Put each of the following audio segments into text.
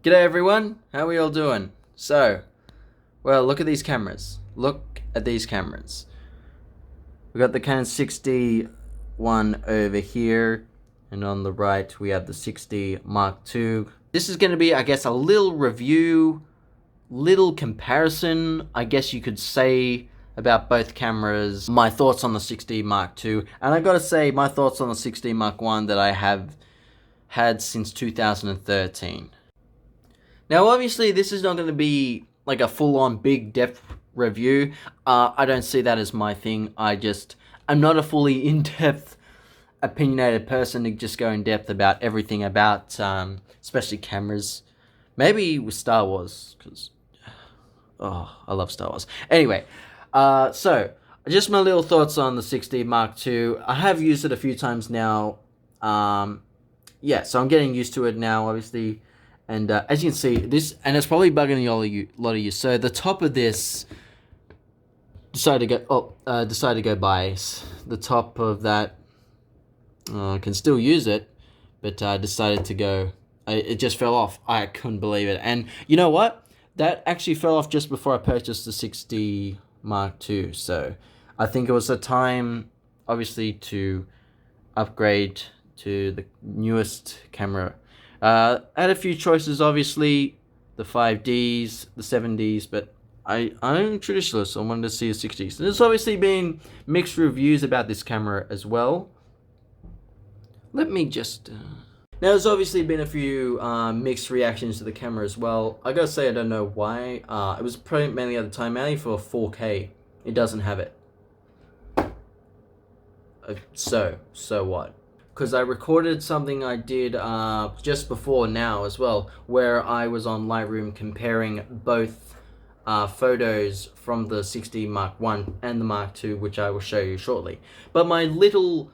G'day everyone, how are we all doing? So, well, look at these cameras. Look at these cameras. We got the Canon 6D one over here, and on the right we have the 6D Mark II. This is going to be, I guess, a little review, little comparison, I guess you could say, about both cameras. My thoughts on the 6D Mark II, and I gotta say, my thoughts on the 6D Mark I that I have had since 2013. Now, obviously, this is not going to be like a full-on big depth review. I don't see that as my thing. I'm not a fully in-depth, opinionated person to just go in depth about everything about, especially cameras. Maybe with Star Wars, because, I love Star Wars. Anyway, so, just my little thoughts on the 6D Mark II. I have used it a few times now. Yeah, so I'm getting used to it now, obviously. And as you can see, this, and it's probably bugging a lot of you. So the top of this decided to go bias. The top of that can still use it, but decided to go. It just fell off. I couldn't believe it. And you know what? That actually fell off just before I purchased the 6D Mark II. So I think it was a time, obviously, to upgrade to the newest camera. I had a few choices, obviously, the 5Ds, the 7Ds, but I'm a traditionalist, so I wanted to see a 6D. So there's obviously been mixed reviews about this camera as well. Let me just... Now, there's obviously been a few mixed reactions to the camera as well. I gotta say, I don't know why. It was probably mainly at the time, mainly for 4K. It doesn't have it. So what? Because I recorded something I did just before now as well, where I was on Lightroom comparing both photos from the 6D Mark I and the Mark II, which I will show you shortly. But my little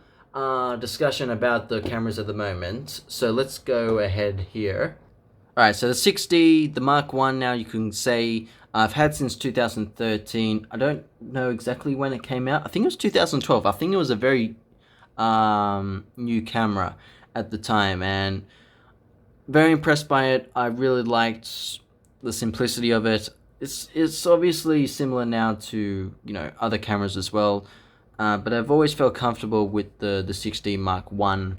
discussion about the cameras at the moment, so let's go ahead here. Alright, so the 6D, the Mark I now you can say I've had since 2013. I don't know exactly when it came out. I think it was 2012. I think it was a very new camera at the time, and very impressed by it. I really liked the simplicity of it. It's obviously similar now to, you know, other cameras as well, but I've always felt comfortable with the 6D Mark I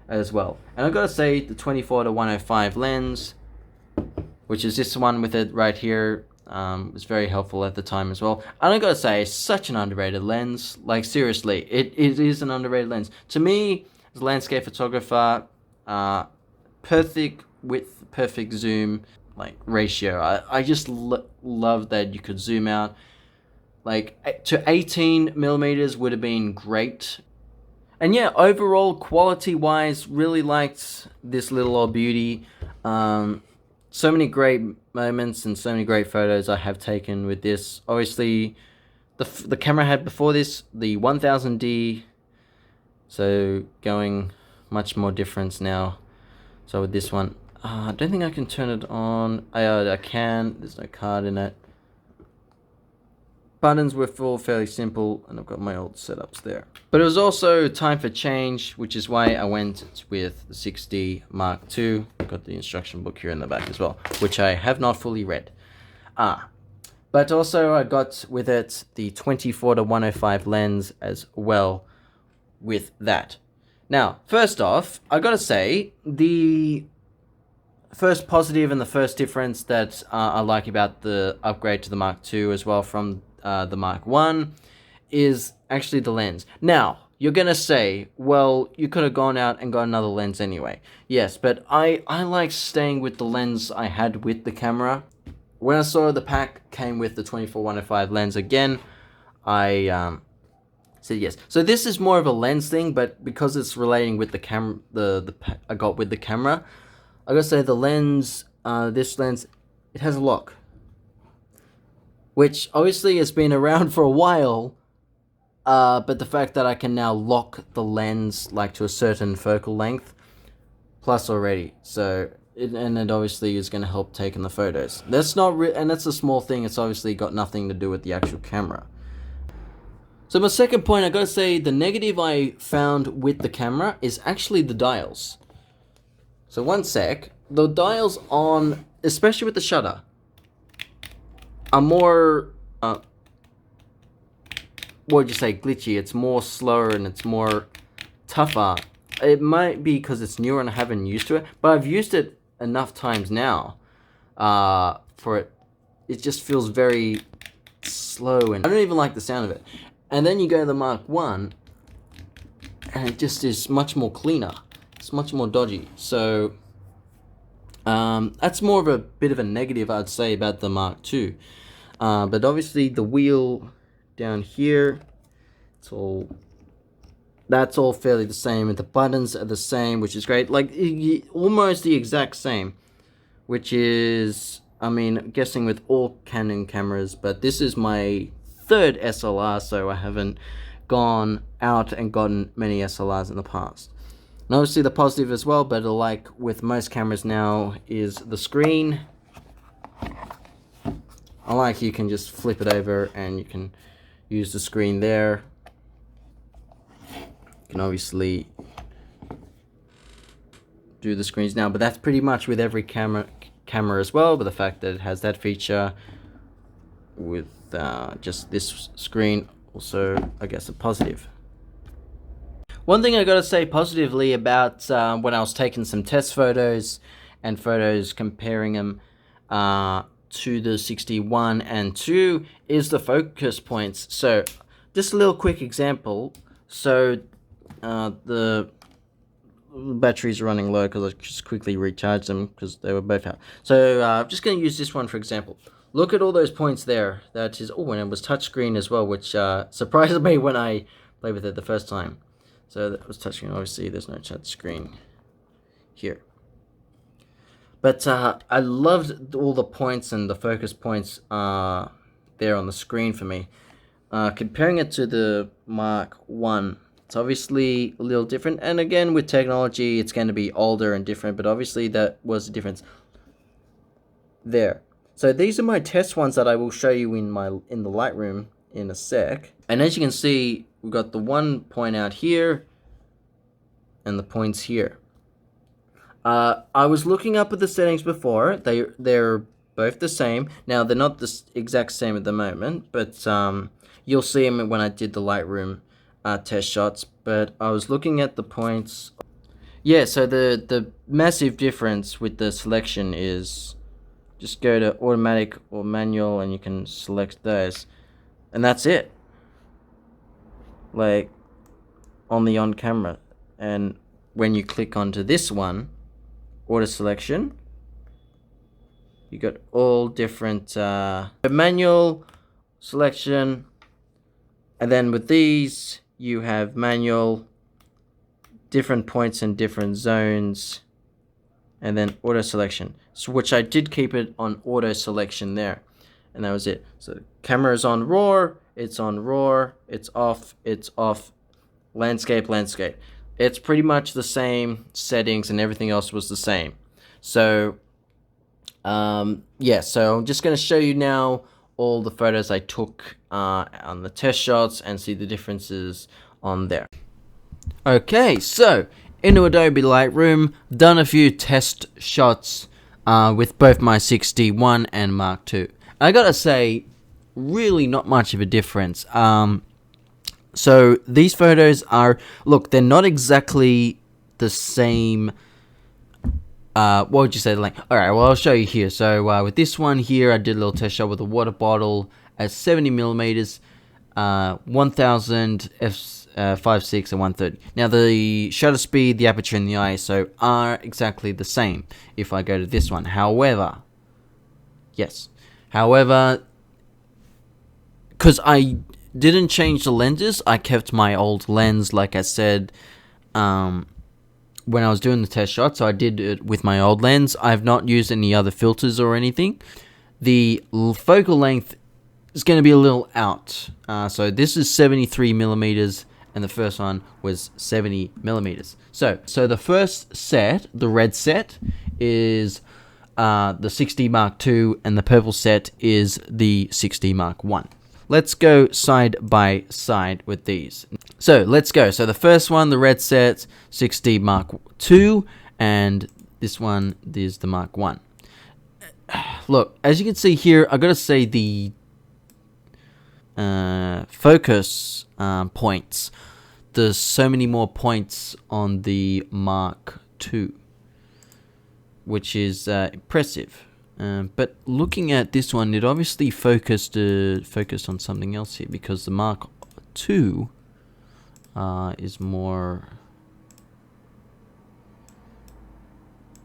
as well. And I've got to say, the 24-105 lens, which is this one with it right here, was very helpful at the time as well. And I gotta say, it's such an underrated lens. Like, seriously, it is an underrated lens. To me, as a landscape photographer, perfect width, perfect zoom, like, ratio. I just love that you could zoom out. Like, to 18 millimeters would have been great. And yeah, overall, quality-wise, really liked this little old beauty. So many great moments and so many great photos I have taken with this. Obviously, the camera I had before this, the 1000D, so going much more difference now. So with this one, I don't think I can turn it on. I can, there's no card in it. Buttons were fairly simple, and I've got my old setups there. But it was also time for change, which is why I went with the 6D Mark II. I've got the instruction book here in the back as well, which I have not fully read. But also I got with it the 24-105 lens as well with that. Now, first off, I gotta say, the first positive and the first difference that I like about the upgrade to the Mark II as well from the Mark I is actually the lens. Now, you're gonna say, well, you could have gone out and got another lens anyway. Yes, but I like staying with the lens I had with the camera. When I saw the pack came with the 24-105 lens again, I said yes. So this is more of a lens thing, but because it's relating with the camera, the I got with the camera, I gotta say the lens, this lens, it has a lock, which obviously has been around for a while, but the fact that I can now lock the lens like to a certain focal length, plus already, so it obviously is going to help taking the photos. That's not and that's a small thing. It's obviously got nothing to do with the actual camera. So my second point, I gotta say, the negative I found with the camera is actually the dials. So one sec. the dials on, especially with the shutter, are more, what would you say, glitchy. It's more slower and it's more tougher. It might be because it's newer and I haven't used to it, but I've used it enough times now for it. It just feels very slow and I don't even like the sound of it. And then you go to the Mark 1 and it just is much more cleaner. It's much more dodgy. So that's more of a bit of a negative, I'd say, about the Mark II. But obviously the wheel down here, that's all fairly the same, and the buttons are the same, which is great. Like almost the exact same, which is, I mean, I'm guessing with all Canon cameras, but this is my third SLR, so I haven't gone out and gotten many SLRs in the past. And obviously the positive as well, but like with most cameras now, is the screen. I like you can just flip it over and you can use the screen there. You can obviously do the screens now, but that's pretty much with every camera as well, but the fact that it has that feature with just this screen, also I guess a positive. One thing I gotta say positively about when I was taking some test photos and photos comparing them to the 61 and 2 is the focus points. So just a little quick example. So the batteries are running low because I just quickly recharged them because they were both out. So I'm just going to use this one for example. Look at all those points there. That is, oh, and it was touchscreen as well, which surprised me when I played with it the first time. So that was touchscreen. Obviously, there's no touchscreen here. But I loved all the points and the focus points there on the screen for me. Comparing it to the Mark 1, it's obviously a little different. And again, with technology, it's going to be older and different. But obviously, that was the difference there. So these are my test ones that I will show you in the Lightroom in a sec. And as you can see, we've got the one point out here and the points here. I was looking up at the settings before. They're both the same. Now, they're not the exact same at the moment, but you'll see them when I did the Lightroom test shots. But I was looking at the points. Yeah, so the massive difference with the selection is just go to automatic or manual and you can select those. And that's it. Like on the on camera. And when you click onto this one, auto selection, you got all different manual selection, and then with these you have manual, different points and different zones, and then auto selection. So which I did keep it on auto selection there, and that was it. So camera is on RAW, it's on RAW, it's off, landscape. It's pretty much the same settings and everything else was the same. So, yeah, so I'm just going to show you now all the photos I took on the test shots and see the differences on there. Okay, so into Adobe Lightroom, done a few test shots with both my 61 and Mark II. I gotta say, really not much of a difference. So these photos are, look, they're not exactly the same. What would you say? Like, all right, well, I'll show you here. So with this one here, I did a little test shot with a water bottle at 70 millimeters, 1000 f/5.6 and 130. Now the shutter speed, the aperture, and the ISO are exactly the same. If I go to this one, however, because I didn't change the lenses, I kept my old lens, like I said, when I was doing the test shot, so I did it with my old lens. I have not used any other filters or anything. The focal length is going to be a little out. So this is 73 millimeters, and the first one was 70 millimeters. So the first set, the red set, is the 60 Mark II, and the purple set is the 60 Mark I. Let's go side by side with these. So let's go. So the first one, the red set, 60 Mark II, and this one is the Mark 1. Look, as you can see here, I gotta say the focus points. There's so many more points on the Mark II, which is impressive. But looking at this one, it obviously focused on something else here, because the Mark II is more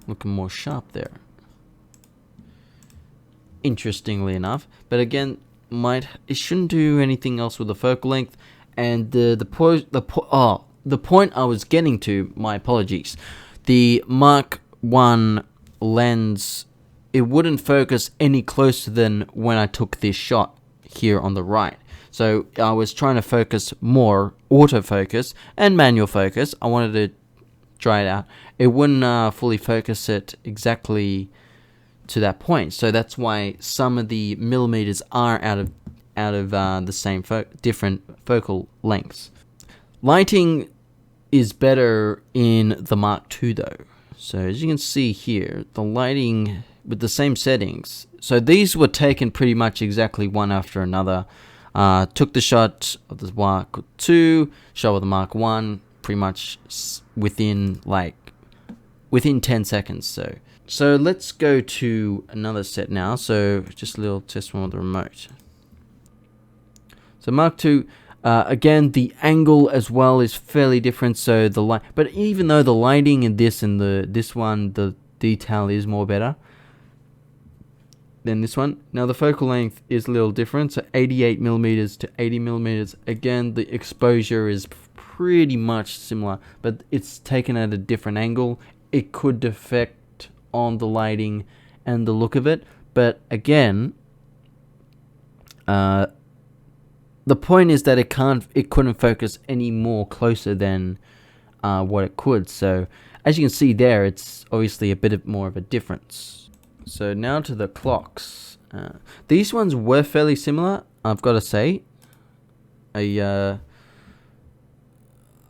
looking more sharp there. Interestingly enough, but again, it shouldn't do anything else with the focal length. And the point I was getting to, my apologies, the Mark 1 lens, it wouldn't focus any closer than when I took this shot here on the right. So I was trying to focus more autofocus and manual focus. I wanted to try it out. It wouldn't fully focus it exactly to that point. So that's why some of the millimeters are out of the same different focal lengths. Lighting is better in the Mark II though. So as you can see here, the lighting with the same settings. So these were taken pretty much exactly one after another. Took the shot of the Mark II, shot of the Mark 1, pretty much within 10 seconds. So let's go to another set now. So just a little test one with the remote. So Mark II, again, the angle as well is fairly different. So the light, but even though the lighting in this and this one, the detail is more better than this one. Now the focal length is a little different. So 88 millimeters to 80 millimeters. Again, the exposure is pretty much similar, but it's taken at a different angle. It could affect on the lighting and the look of it, but again, the point is that it couldn't focus any more closer than what it could. So as you can see there, it's obviously a bit more of a difference. So now to the clocks. These ones were fairly similar, I've got to say. I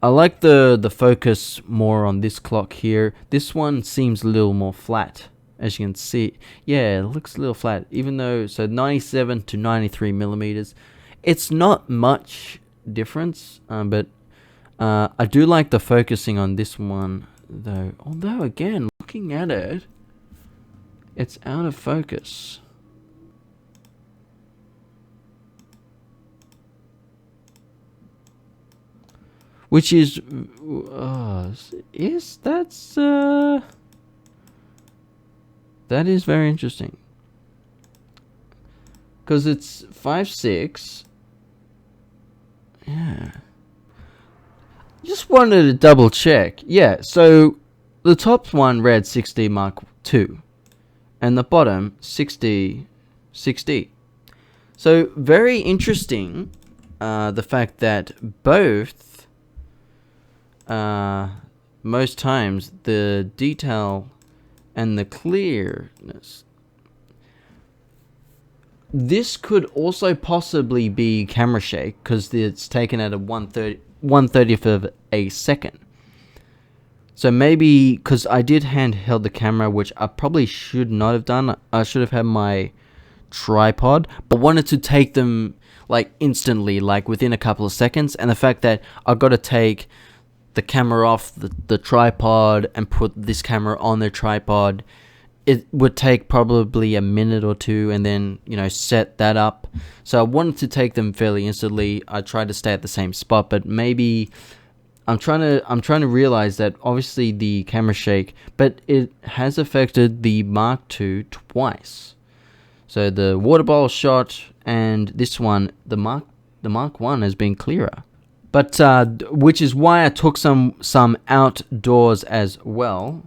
like the focus more on this clock here. This one seems a little more flat, as you can see. Yeah, it looks a little flat, even though, so 97 to 93 millimeters. It's not much difference, but I do like the focusing on this one, though. Although, again, looking at it, it's out of focus. Which is that is very interesting. Because it's 5.6. Yeah. Just wanted to double check. Yeah, so the top one read 6D Mark II. And the bottom 6D. So very interesting, the fact that both, most times the detail and the clearness. This could also possibly be camera shake, because it's taken at a 1/30th of a second. So maybe, because I did handheld the camera, which I probably should not have done. I should have had my tripod, but wanted to take them like instantly, like within a couple of seconds. And the fact that I got to take the camera off the tripod and put this camera on the tripod, it would take probably a minute or two, and then, you know, set that up. So I wanted to take them fairly instantly. I tried to stay at the same spot, but maybe I'm trying to realize that obviously the camera shake, but it has affected the Mark II twice. So the water bottle shot and this one, the Mark I has been clearer. But which is why I took some outdoors as well.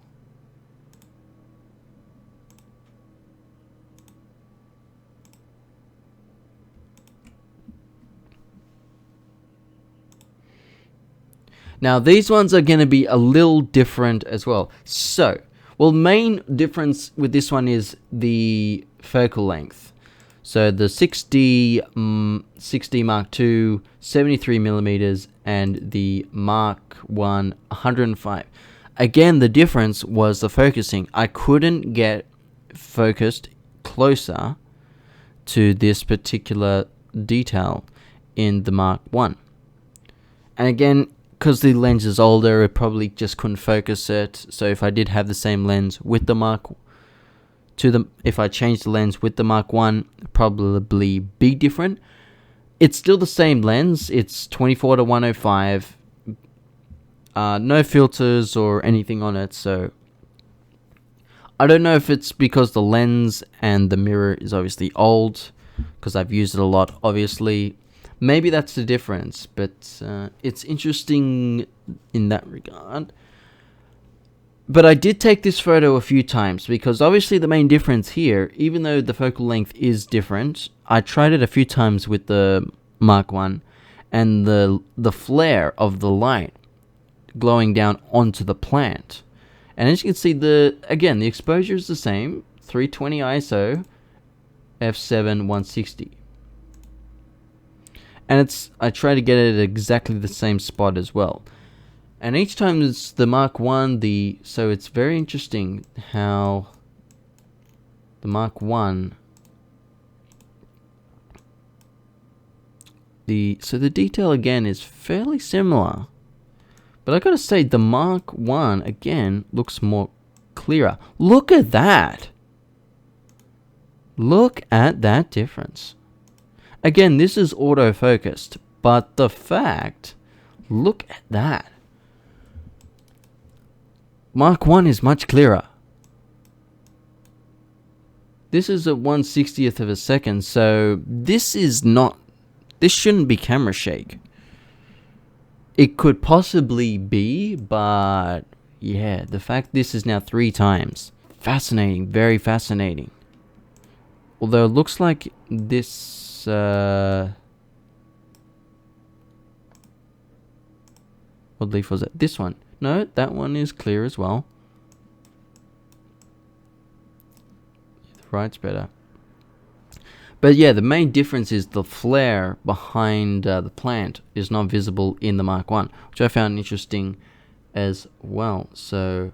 Now, these ones are going to be a little different as well. So, well, main difference with this one is the focal length. So, the 6D Mark II, 73 millimeters, and the Mark I, 105. Again, the difference was the focusing. I couldn't get focused closer to this particular detail in the Mark 1. And again, because the lens is older, it probably just couldn't focus it. So if I did have the same lens with the if I changed the lens with the Mark 1, it'd probably be different. It's still the same lens. It's 24-105. No filters or anything on it, so I don't know if it's because the lens and the mirror is obviously old, because I've used it a lot, obviously. Maybe that's the difference, but it's interesting in that regard. But I did take this photo a few times, because obviously the main difference here, even though the focal length is different, I tried it a few times with the Mark 1, and the flare of the light glowing down onto the plant. And as you can see, the exposure is the same, 320 ISO, f7 160. And I try to get it at exactly the same spot as well. And each time it's the Mark 1, so it's very interesting how the Mark 1, so the detail again is fairly similar. But I gotta say, the Mark 1, again, looks more clearer. Look at that! Look at that difference. Again, this is auto-focused, but look at that. Mark 1 is much clearer. This is at 1/60th of a second, so this shouldn't be camera shake. It could possibly be, but yeah, the fact this is now 3 times. Fascinating, very fascinating. Although it looks like this, what leaf was it? This one. No, that one is clear as well. The right's better. But yeah, the main difference is the flare behind the plant is not visible in the Mark 1, which I found interesting as well. So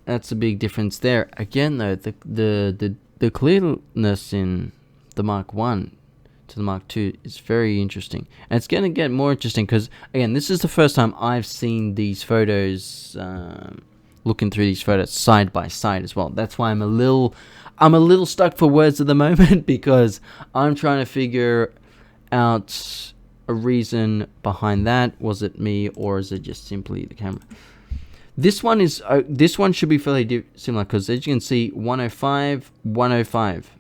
that's a big difference there. Again, though, the clearness in the Mark 1 to the Mark 2 is very interesting. And it's going to get more interesting because, again, this is the first time I've seen these photos, looking through these photos side by side as well. That's why I'm a little stuck for words at the moment, because I'm trying to figure out a reason behind that. Was it me, or is it just simply the camera? This one should be fairly similar, because as you can see, 105, 105,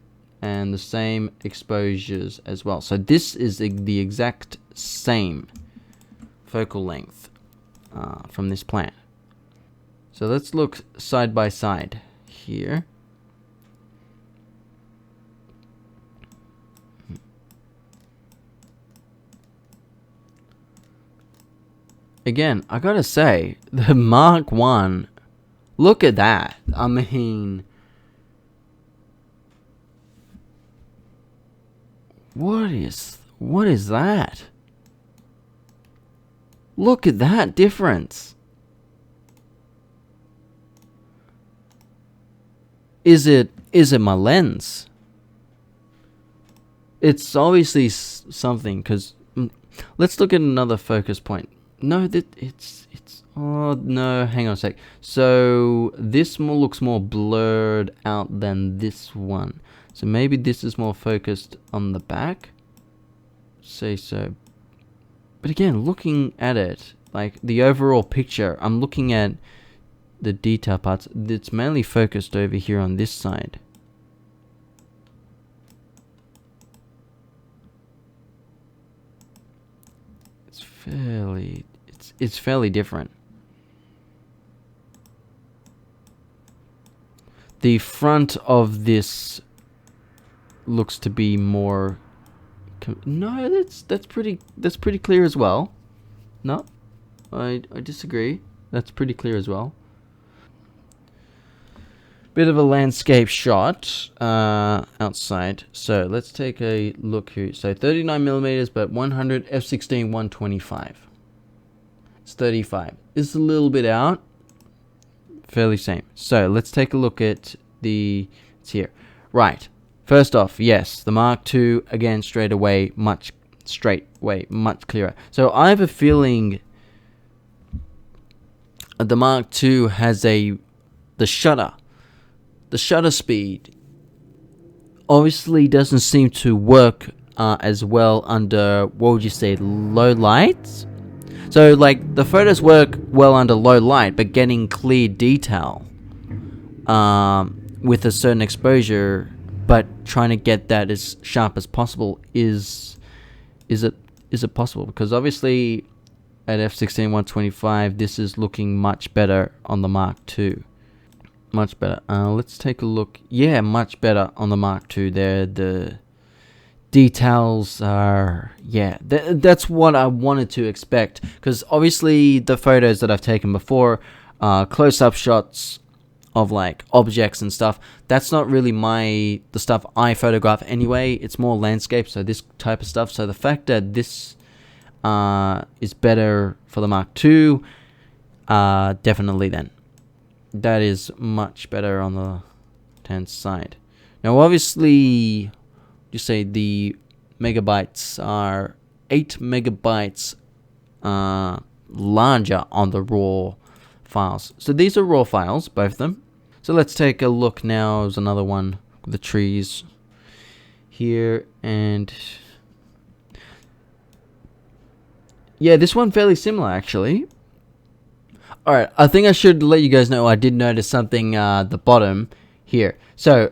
and the same exposures as well. So this is the exact same focal length from this plant. So let's look side by side here. Again, I gotta say, the Mark 1, look at that. I mean, what is that? Look at that difference. Is it my lens? It's obviously something, because let's look at another focus point. No, oh no, hang on a sec. So this looks more blurred out than this one. So maybe this is more focused on the back. Say so. But again, looking at it, like the overall picture, I'm looking at the detail parts. It's mainly focused over here on this side. It's fairly different. The front of this looks to be more. No, that's pretty clear as well. No, I disagree. That's pretty clear as well. Bit of a landscape shot outside. So let's take a look here. So 39 millimeters, but 100 f16 125. It's 35. It's a little bit out. Fairly same. So let's take a look at it's here. Right. First off, yes, the Mark II, again, straight away, much clearer. So I have a feeling the Mark II has the shutter speed obviously doesn't seem to work as well under, what would you say, low lights? So like the photos work well under low light, but getting clear detail with a certain exposure, but trying to get that as sharp as possible, is it possible? Because obviously at f16 125 this is looking much better on the Mark II. Much better. Let's take a look. Yeah, much better on the Mark II there. The details are, yeah, that's what I wanted to expect, because obviously the photos that I've taken before, close-up shots of like objects and stuff, that's not really the stuff I photograph anyway. It's more landscape, so this type of stuff. So the fact that this is better for the Mark II, definitely then. That is much better on the left-hand side. Now obviously, you say the megabytes are 8 megabytes larger on the raw files. So these are raw files, both of them. So let's take a look now. There's another one with the trees here, and yeah, this one fairly similar actually. Alright, I think I should let you guys know I did notice something at the bottom here. So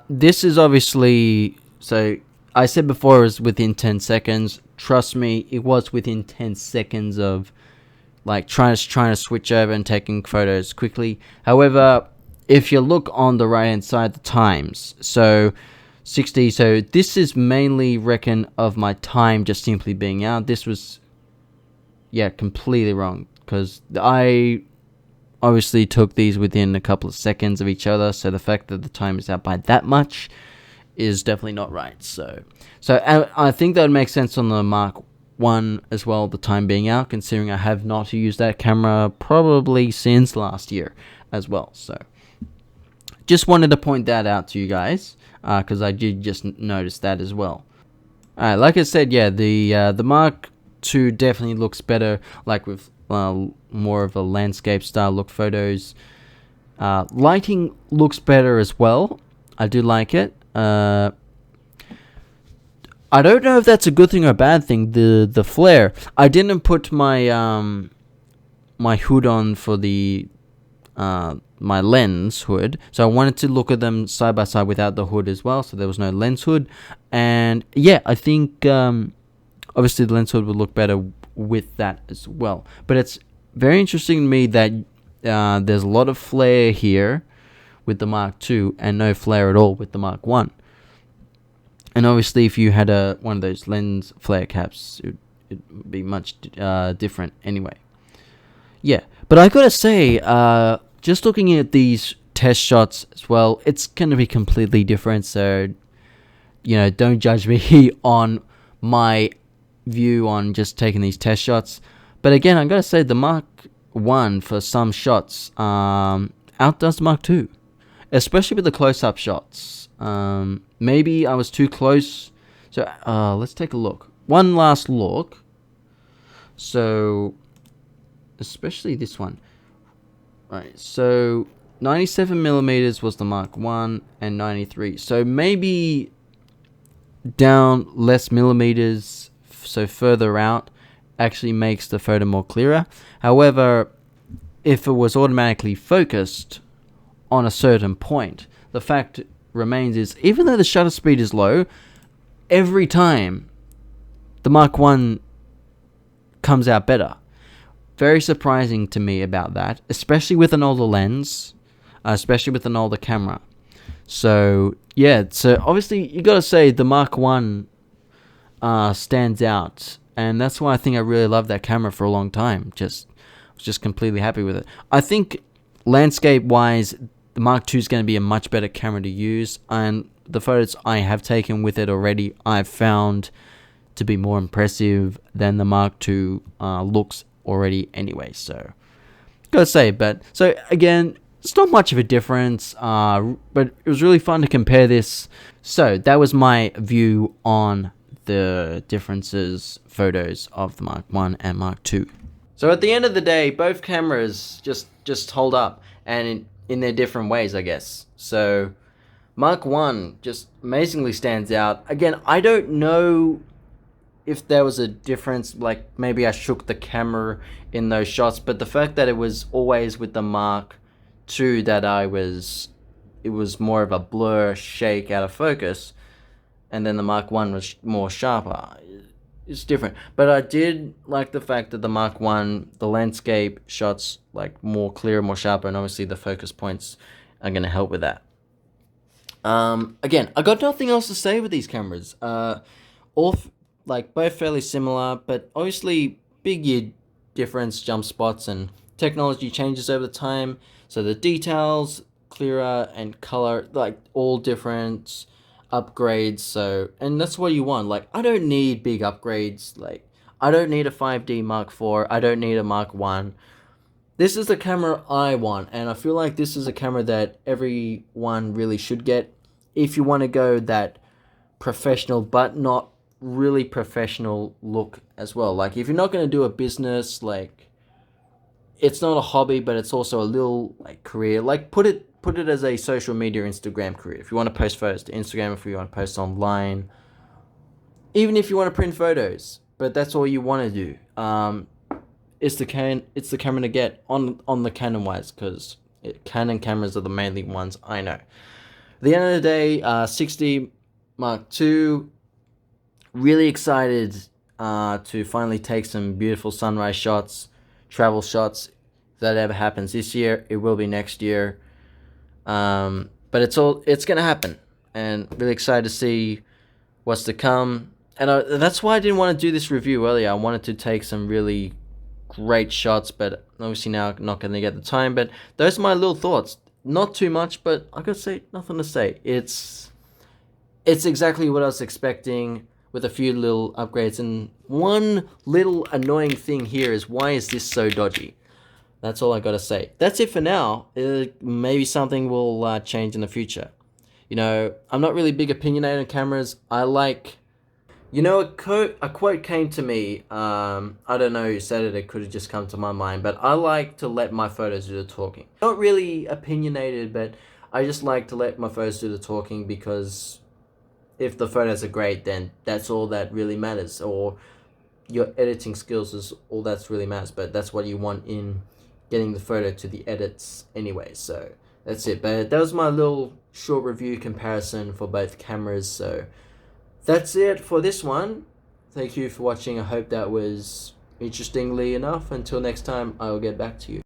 this is obviously, so I said before it was within 10 seconds. Trust me, it was within 10 seconds of like trying to switch over and taking photos quickly. However, if you look on the right hand side, the times, so 60, so this is mainly reckon of my time just simply being out. This was, yeah, completely wrong, because I obviously took these within a couple of seconds of each other, so the fact that the time is out by that much is definitely not right. So I think that would make sense on the Mark I as well, the time being out, considering I have not used that camera probably since last year as well. So just wanted to point that out to you guys, because I did just notice that as well. Alright, like I said, yeah, the Mark II definitely looks better, like with more of a landscape style look photos. Lighting looks better as well. I do like it. I don't know if that's a good thing or a bad thing. The flare. I didn't put my my hood on for the my lens hood, so I wanted to look at them side by side without the hood as well. So there was no lens hood, and yeah, I think obviously the lens hood would look better with that as well. But it's very interesting to me that there's a lot of flare here with the Mark II and no flare at all with the Mark I. And obviously if you had one of those lens flare caps, it would be much different anyway. Yeah, but I gotta say, just looking at these test shots as well, it's gonna be completely different. So, you know, don't judge me on my view on just taking these test shots. But again, I gotta say the Mark I for some shots outdoes the Mark II, especially with the close-up shots. Maybe I was too close. So let's take a look. One last look. So especially this one. Right, so 97mm was the Mark I and 93. So maybe down less millimeters, so further out, actually makes the photo more clearer. However, if it was automatically focused on a certain point, the fact remains is, even though the shutter speed is low, every time the Mark I comes out better. Very surprising to me about that, especially with an older lens, especially with an older camera. So yeah, so obviously you gotta say the Mark I stands out, and that's why I think I really loved that camera for a long time. Was just completely happy with it. I think landscape wise, the Mark II is going to be a much better camera to use, and the photos I have taken with it already I've found to be more impressive than the Mark II looks already anyway, so gotta say. But so again, it's not much of a difference, but it was really fun to compare this. So that was my view on the differences, photos of the Mark 1 and Mark 2. So at the end of the day, both cameras just hold up, and in their different ways, I guess. So Mark 1 just amazingly stands out. Again, I don't know if there was a difference, like maybe I shook the camera in those shots, but the fact that it was always with the Mark 2 that it was more of a blur, shake, out of focus, and then the Mark 1 was more sharper. It's different. But I did like the fact that the Mark 1, the landscape shots like more clear, more sharper, and obviously the focus points are going to help with that. Again, I got nothing else to say with these cameras. Like both fairly similar, but obviously big year difference, jump spots, and technology changes over time. So the details clearer and color, like all different upgrades. So, and that's what you want. Like, I don't need big upgrades. Like, I don't need a 5D Mark IV. I don't need a Mark 1. This is the camera I want, and I feel like this is a camera that everyone really should get if you want to go that professional but not really professional look as well. Like, if you're not going to do a business, like, it's not a hobby, but it's also a little like career. Like, put it as a social media Instagram career. If you want to post photos to Instagram, if you want to post online, even if you want to print photos, but that's all you want to do. It's the camera to get on the Canon wise, because Canon cameras are the mainly ones I know. At the end of the day, 60 Mark II. Really excited to finally take some beautiful sunrise shots, travel shots. If that ever happens this year, it will be next year. But it's gonna happen, and really excited to see what's to come. And that's why I didn't want to do this review earlier. I wanted to take some really great shots, but obviously now I'm not gonna get the time. But those are my little thoughts. Not too much, but I gotta say, nothing to say. It's exactly what I was expecting, with a few little upgrades. And one little annoying thing here is, why is this so dodgy? That's all I gotta say. That's it for now. Maybe something will change in the future. You know, I'm not really big opinionated on cameras. I like, you know, a quote came to me. I don't know who said it. It could have just come to my mind. But I like to let my photos do the talking. Not really opinionated, but I just like to let my photos do the talking, because if the photos are great, then that's all that really matters. Or your editing skills is all that's really matters. But that's what you want in getting the photo to the edits anyway. So that's it. But that was my little short review comparison for both cameras. So that's it for this one. Thank you for watching. I hope that was interestingly enough. Until next time, I will get back to you.